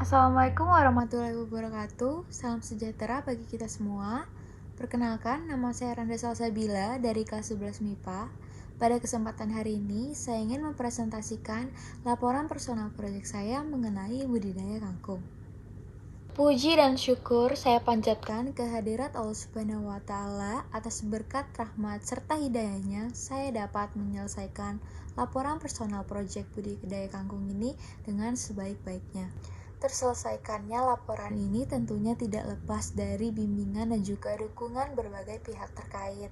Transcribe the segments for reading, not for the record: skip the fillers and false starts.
Assalamualaikum warahmatullahi wabarakatuh. Salam sejahtera bagi kita semua. Perkenalkan, nama saya Randa Salsabila dari kelas 11 MIPA. Pada kesempatan hari ini, saya ingin mempresentasikan laporan personal proyek saya mengenai budidaya kangkung. Puji dan syukur saya panjatkan kehadirat Allah Subhanahu wa Ta'ala atas berkat rahmat serta hidayahnya saya dapat menyelesaikan laporan personal proyek budidaya kangkung ini dengan sebaik-baiknya. Terselesaikannya laporan ini tentunya tidak lepas dari bimbingan dan juga dukungan berbagai pihak terkait.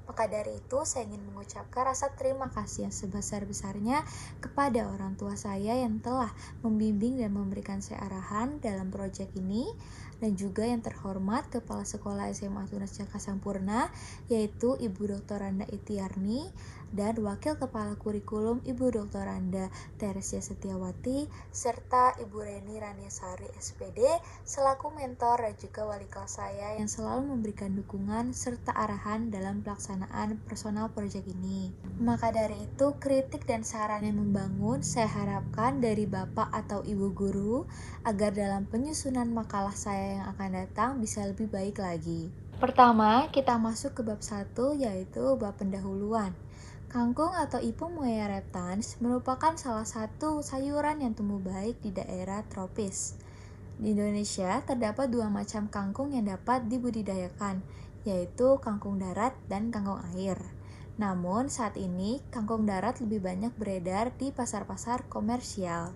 Maka dari itu, saya ingin mengucapkan rasa terima kasih yang sebesar-besarnya kepada orang tua saya yang telah membimbing dan memberikan saya arahan dalam proyek ini, dan juga yang terhormat Kepala Sekolah SMA Tunas Caka Sampurna, yaitu Ibu Dr. Randa Itiarni, dan Wakil Kepala Kurikulum Ibu Dr. Randa Teresia Setiawati, serta Ibu Reni Raniasari SPD, selaku mentor dan juga wali kelas saya yang selalu memberikan dukungan serta arahan dalam pelaksanaan personal project ini. Maka dari itu, kritik dan saran yang membangun saya harapkan dari Bapak atau Ibu Guru agar dalam penyusunan makalah saya yang akan datang bisa lebih baik lagi. Pertama, kita masuk ke bab 1, yaitu bab pendahuluan. Kangkung atau Ipung Muea reptans merupakan salah satu sayuran yang tumbuh baik di daerah tropis. Di Indonesia terdapat dua macam kangkung yang dapat dibudidayakan, yaitu kangkung darat dan kangkung air. Namun saat ini kangkung darat lebih banyak beredar di pasar-pasar komersial.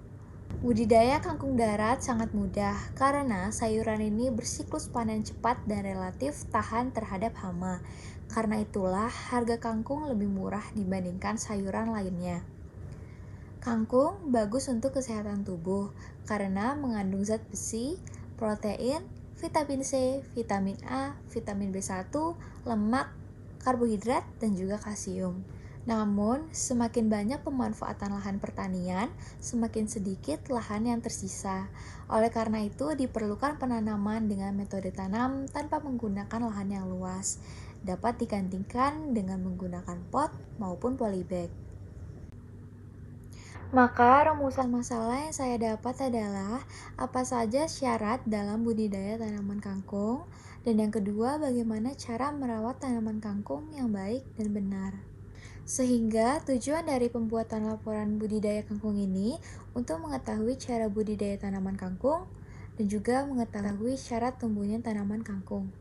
Budidaya kangkung darat sangat mudah karena sayuran ini bersiklus panen cepat dan relatif tahan terhadap hama. Karena itulah harga kangkung lebih murah dibandingkan sayuran lainnya. Kangkung bagus untuk kesehatan tubuh karena mengandung zat besi, protein, vitamin C, vitamin A, vitamin B1, lemak, karbohidrat, dan juga kalsium. Namun, semakin banyak pemanfaatan lahan pertanian, semakin sedikit lahan yang tersisa. Oleh karena itu, diperlukan penanaman dengan metode tanam tanpa menggunakan lahan yang luas. Dapat digantikan dengan menggunakan pot maupun polybag. Maka rumusan masalah yang saya dapat adalah apa saja syarat dalam budidaya tanaman kangkung, dan yang kedua bagaimana cara merawat tanaman kangkung yang baik dan benar. Sehingga tujuan dari pembuatan laporan budidaya kangkung ini untuk mengetahui cara budidaya tanaman kangkung dan juga mengetahui syarat tumbuhnya tanaman kangkung.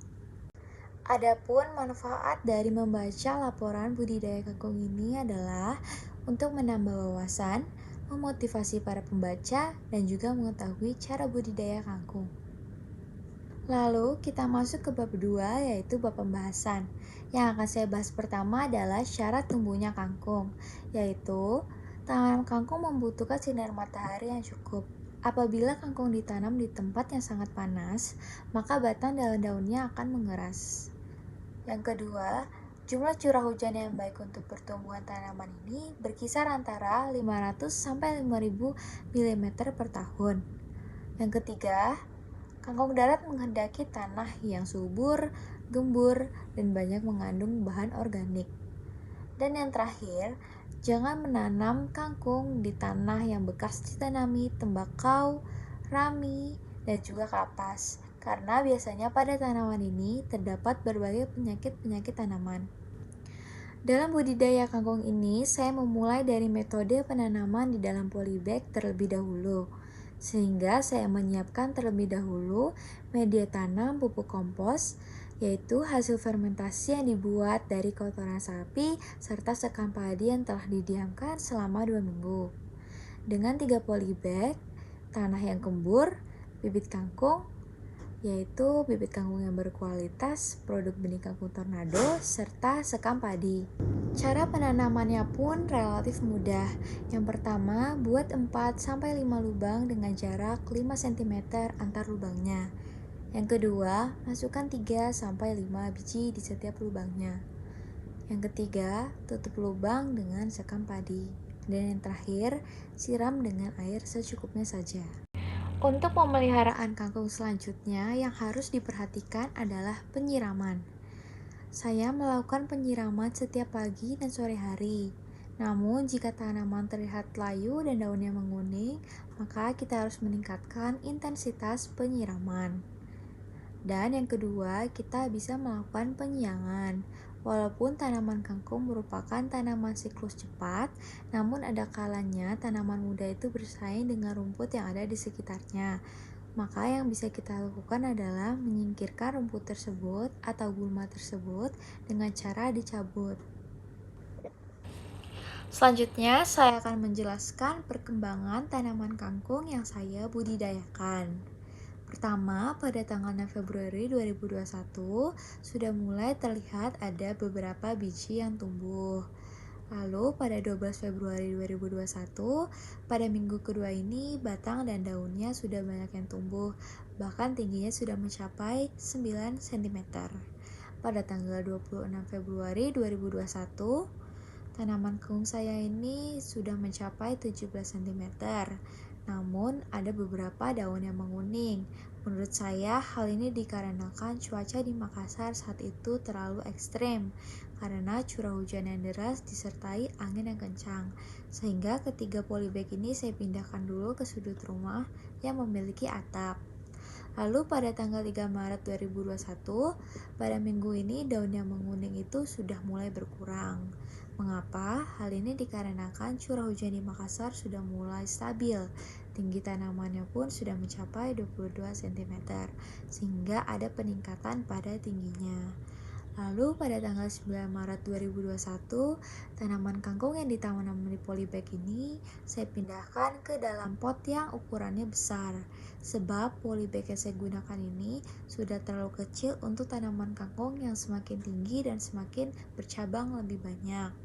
Adapun manfaat dari membaca laporan budidaya kangkung ini adalah untuk menambah wawasan, memotivasi para pembaca, dan juga mengetahui cara budidaya kangkung. Lalu kita masuk ke bab 2, yaitu bab pembahasan. Yang akan saya bahas pertama adalah syarat tumbuhnya kangkung, yaitu tanaman kangkung membutuhkan sinar matahari yang cukup. Apabila kangkung ditanam di tempat yang sangat panas, maka batang daun-daunnya akan mengeras. Yang kedua, jumlah curah hujan yang baik untuk pertumbuhan tanaman ini berkisar antara 500 sampai 5000 mm per tahun. Yang ketiga, kangkung darat menghendaki tanah yang subur, gembur, dan banyak mengandung bahan organik. Dan yang terakhir, jangan menanam kangkung di tanah yang bekas ditanami tembakau, rami, dan juga kapas, karena biasanya pada tanaman ini terdapat berbagai penyakit-penyakit tanaman. Dalam budidaya kangkung ini, saya memulai dari metode penanaman di dalam polybag terlebih dahulu, sehingga saya menyiapkan terlebih dahulu media tanam pupuk kompos, yaitu hasil fermentasi yang dibuat dari kotoran sapi serta sekam padi yang telah didiamkan selama 2 minggu. Dengan 3 polybag, tanah yang gembur, bibit kangkung, yaitu bibit kangkung yang berkualitas, produk benih kangkung tornado, serta sekam padi. Cara penanamannya pun relatif mudah. Yang pertama, buat 4-5 lubang dengan jarak 5 cm antar lubangnya. Yang kedua, masukkan 3-5 biji di setiap lubangnya. Yang ketiga, tutup lubang dengan sekam padi. Dan yang terakhir, siram dengan air secukupnya saja. Untuk pemeliharaan kangkung selanjutnya yang harus diperhatikan adalah penyiraman. Saya melakukan penyiraman setiap pagi dan sore hari. Namun, jika tanaman terlihat layu dan daunnya menguning, maka kita harus meningkatkan intensitas penyiraman. Dan yang kedua, kita bisa melakukan penyiangan. Walaupun tanaman kangkung merupakan tanaman siklus cepat, namun ada kalanya tanaman muda itu bersaing dengan rumput yang ada di sekitarnya. Maka yang bisa kita lakukan adalah menyingkirkan rumput tersebut atau gulma tersebut dengan cara dicabut. Selanjutnya, saya akan menjelaskan perkembangan tanaman kangkung yang saya budidayakan. Pertama, pada tanggal 6 Februari 2021 sudah mulai terlihat ada beberapa biji yang tumbuh. Lalu pada 12 Februari 2021, pada minggu kedua ini batang dan daunnya sudah banyak yang tumbuh, bahkan tingginya sudah mencapai 9 cm. Pada tanggal 26 Februari 2021, tanaman kangkung saya ini sudah mencapai 17 cm. Namun, ada beberapa daun yang menguning. Menurut saya, hal ini dikarenakan cuaca di Makassar saat itu terlalu ekstrem karena curah hujan yang deras disertai angin yang kencang. Sehingga ketiga polybag ini saya pindahkan dulu ke sudut rumah yang memiliki atap. Lalu pada tanggal 3 Maret 2021, pada minggu ini daun yang menguning itu sudah mulai berkurang. Mengapa? Hal ini dikarenakan curah hujan di Makassar sudah mulai stabil. Tinggi tanamannya pun sudah mencapai 22 cm, sehingga ada peningkatan pada tingginya. Lalu pada tanggal 9 Maret 2021, tanaman kangkung yang ditanam di polybag ini saya pindahkan ke dalam pot yang ukurannya besar. Sebab polybag yang saya gunakan ini sudah terlalu kecil untuk tanaman kangkung yang semakin tinggi dan semakin bercabang lebih banyak.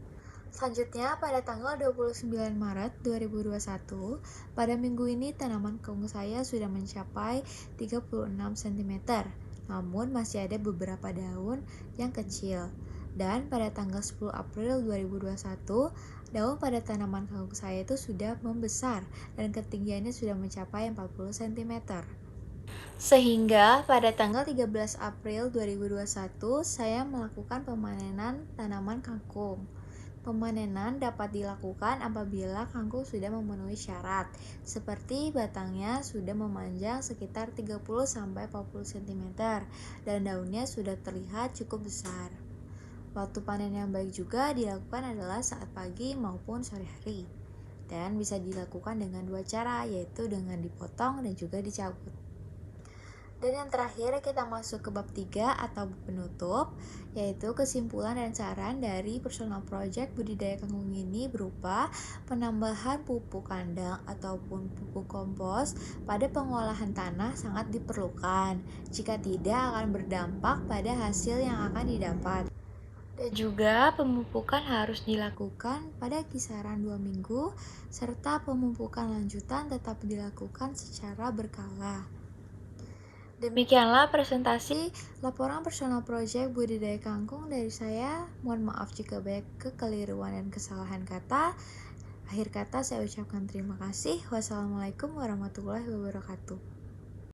Selanjutnya, pada tanggal 29 Maret 2021, pada minggu ini tanaman kangkung saya sudah mencapai 36 cm, namun masih ada beberapa daun yang kecil. Dan pada tanggal 10 April 2021, daun pada tanaman kangkung saya itu sudah membesar dan ketinggiannya sudah mencapai 40 cm. Sehingga pada tanggal 13 April 2021 saya melakukan pemanenan tanaman kangkung. Pemanenan dapat dilakukan apabila kangkung sudah memenuhi syarat, seperti batangnya sudah memanjang sekitar 30-40 cm dan daunnya sudah terlihat cukup besar. Waktu panen yang baik juga dilakukan adalah saat pagi maupun sore hari. Dan bisa dilakukan dengan dua cara, yaitu dengan dipotong dan juga dicabut. Dan yang terakhir kita masuk ke bab 3 atau bab penutup, yaitu kesimpulan dan saran dari personal project budidaya kangkung ini berupa penambahan pupuk kandang ataupun pupuk kompos pada pengolahan tanah sangat diperlukan. Jika tidak akan berdampak pada hasil yang akan didapat. Dan juga pemupukan harus dilakukan pada kisaran 2 minggu serta pemupukan lanjutan tetap dilakukan secara berkala. Demikianlah presentasi laporan personal project budidaya kangkung dari saya. Mohon maaf jika banyak kekeliruan dan kesalahan kata. Akhir kata saya ucapkan terima kasih. Wassalamualaikum warahmatullahi wabarakatuh.